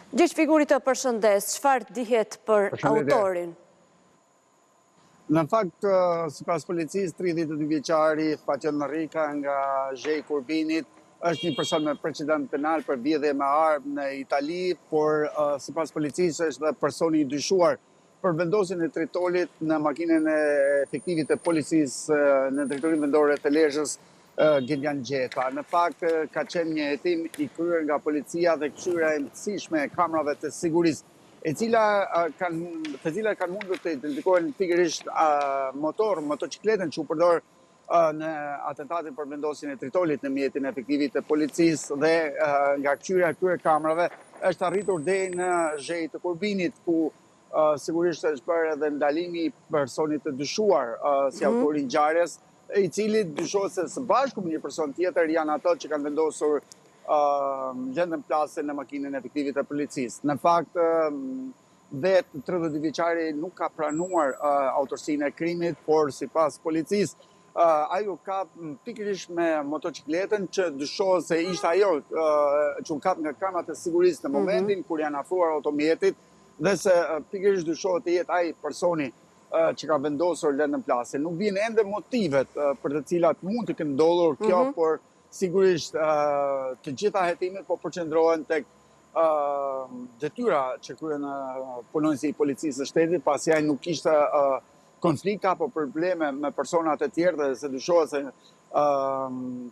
Gjergj Figuri, të përshëndes, çfarë dihet për autorin? Në fakt, sipas policisë, 32 vjeçari Fatjon Rika nga Zhej Kurbinit është një person me precedent penal për vjedhje me armë në Itali, por sipas policisë është dhe personi i dyshuar për vendosjen e tritolit në makinën e efektivit të policisë në drejtorinë vendore të Lezhës, Gjendjan Gjeta. Në fakt, ka qenë një hetim i kryer nga policia dhe këshyra e mësishme e kamerave të sigurisë, të cilat kanë mundur të identifikohen pikërisht motocikletën që u përdor në atentatin për vendosjen e tritolit në mjetin efektivit të policisë dhe nga këshyra e këtyre kamerave është arritur deri në Zhej të Kurbinit, ku sigurisht është bërë edhe ndalimi i personit të dyshuar si autori i ngjarjes, i cili dyshohet se së bashku me një person tjetër janë ato që kanë vendosur gjendën plase në makinën e efektivit të policisë. Në fakt, vetë 32 vjeçari nuk ka pranuar autorsinë e krimit, por sipas policisë, ajo ka pikërisht me motocikletën që dyshohet se ishte ajo që u kap nga kamerat e sigurisë në momentin kur janë afruar automjetit dhe se pikërisht dyshohet të jetë ai personi që ka vendosur gjendën plase. Nuk vjen ende motivet për të cilat mund të kenë ndodhur kjo, por sigurisht të gjitha hetimet po përqendrohen tek detyra që kryen punonjësi i policisë së shtetit, pasi ai nuk kishte konflikte apo probleme me persona të tjerë dhe se dyshohet se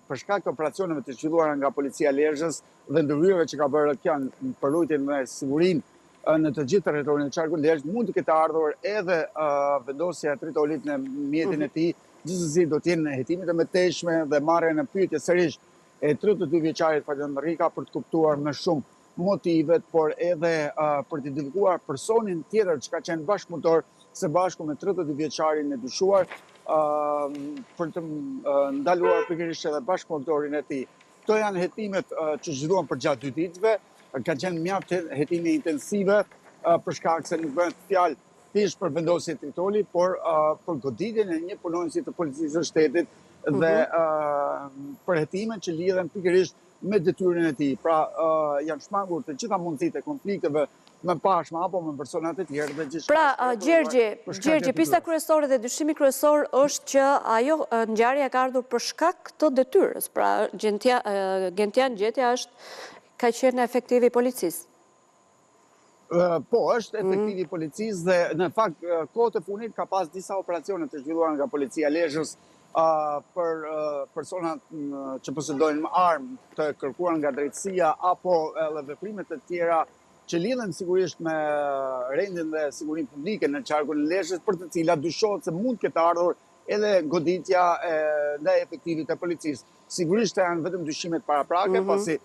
për shkak të operacioneve të zhvilluara nga policia e Lezhës dhe ndërhyrjeve që ka bërë kjo për lutjen me sigurinë në të gjithë territorin e qarkut Lezhë, mund të ketë ardhur edhe vendosja e tritolit në mjetin e tij. Gjithsesi do të jenë hetimet e mëtejshme dhe marrja në pyetje sërish e 32 vjeçarit Fatjon Rika për të kuptuar më shumë motivet, por edhe për të identifikuar personin tjetër që ka qenë bashkëpunëtor së bashku me 32 vjeçarin e dyshuar për të ndaluar pikërisht edhe bashkëpunëtorin e tij. Këto janë hetimet që zhvilluan për gjatë 2 ditëve, kanë qenë mjaft hetime intensive për shkak se nuk bëhet fjalë thjesht për vendosjen e tritolit, por për goditjen e një punonjësi të policisë së shtetit dhe për hetimet që lidhen pikërisht me detyrën e tij. Pra janë shmangur të gjitha mundësitë e konflikteve me pashme apo me persona të tjerë dhe gjithçka. Pra, Gjergj, pista kryesore dhe dyshimi kryesor është që ajo ngjarja ka ardhur për shkak të detyrës. Pra, Gjendjan Gjeta ka qenë efektivi i policisë. Po, është efektivi i policisë dhe në fakt kohët e funit ka pas disa operacione të zhvilluara nga policia e Lezhës për persona që posedojnë armë të kërkuar nga drejtësia apo edhe veprime të tjera që lidhen sigurisht me rendin dhe sigurinë publike në qarkun e Lezhës, për të cilat dyshohet se mund ketë ardhur edhe goditja ndaj efektivit të policisë. Sigurisht janë vetëm dyshimet paraprake, pasi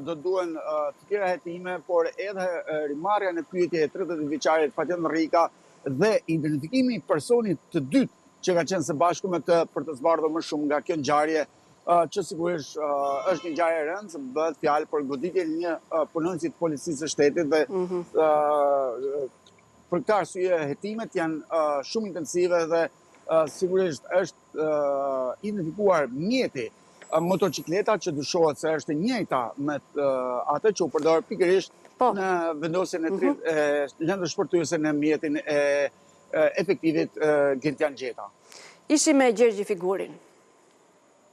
do duhen të tjera hetime, por edhe rimarrja në pyetje e 32 vjeçarit Fatjon Rika dhe identifikimi i personit të dytë që ka qenë së bashku me të për të zbardhur më shumë nga kjo ngjarje, që sigurisht është një ngjarje e rëndë, se bëhet fjalë për goditjen e një punonjësi të policisë së shtetit dhe për këtë arsye hetimet janë shumë intensive dhe sigurisht është identifikuar mjeti motocikleta që dyshohet se është e njëjta me atë që u përdor pikërisht në vendosjen e lëndës shpërthyese në mjetin e efektivit Gjendjan Gjeta. Ishim me Gjergj Figurin.